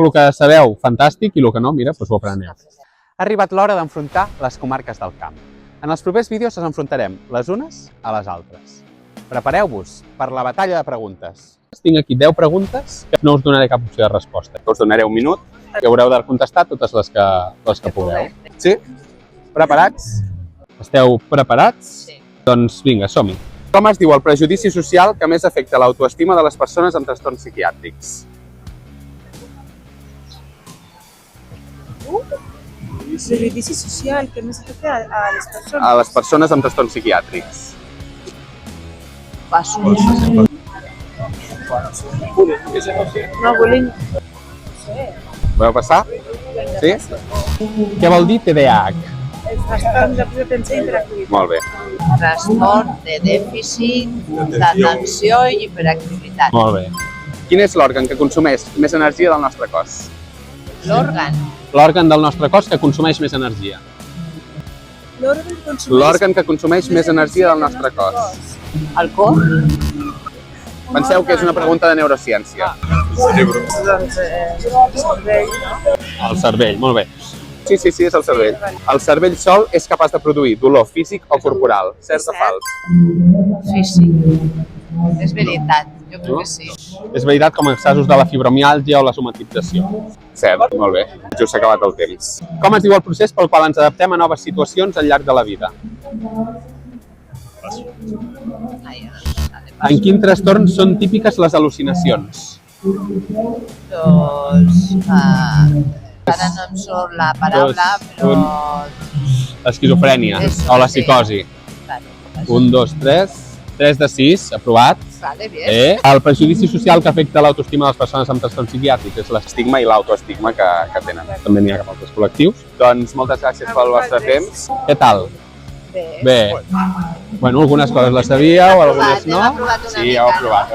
el que sabeu, fantàstic, i el que no, mira, doncs ho apreneu. Ha arribat l'hora d'enfrontar les comarques del camp. En els propers vídeos ens enfrontarem les unes a les altres. Prepareu-vos per la batalla de preguntes. Tinc aquí 10 preguntes que no us donaré cap opció de resposta. Us donaré un minut i haureu de contestar totes les que pugueu. Sí? Preparats? Esteu preparats? Sí. Doncs vinga, som-hi. Com es diu el prejudici social que més afecta l'autoestima de les persones amb trastorns psiquiàtrics? Prejudici social que més afecta a les persones. A les persones amb trastorns psiquiàtrics. Passo. No, bullying. Voleu passar? Sí? Què vol dir TDAH? Els trastorns de atenció i hiperactivitat. Molt bé. Trastorn de dèficit d'atenció i hiperactivitat. Molt bé. Quin és l'òrgan que consumeix més energia del nostre cos? L'òrgan. L'òrgan del nostre cos que consumeix més energia. L'òrgan que consumeix més energia del nostre cos. El cor. Penseu que és una pregunta de neurociència. Doncs el cervell, no? El cervell, molt bé. Sí, és el cervell. El cervell sol és capaç de produir dolor físic o corporal. Cert o fals? Sí. És veritat, jo crec que sí. És veritat, com en casos de la fibromiàlgia o la somatització. Cert, molt bé. Ja s'ha acabat el temps. Com es diu el procés pel qual ens adaptem a noves situacions al llarg de la vida? En quin trastorn són típiques les al·lucinacions? Doncs... ara no em surt la paraula, però... L'esquizofrènia o la psicosi. 1, 2, 3. 3 de 6, aprovat. Vale, bien. El prejudici social que afecta l'autoestima de les persones amb trastorns psiquiàtrics és l'estigma i l'autoestigma que tenen. També n'hi ha cap altres col·lectius. Doncs moltes gràcies pel vostre temps. Què tal? Bé. Bueno, algunes coses les sabíeu, algunes no. Sí, heu aprovat.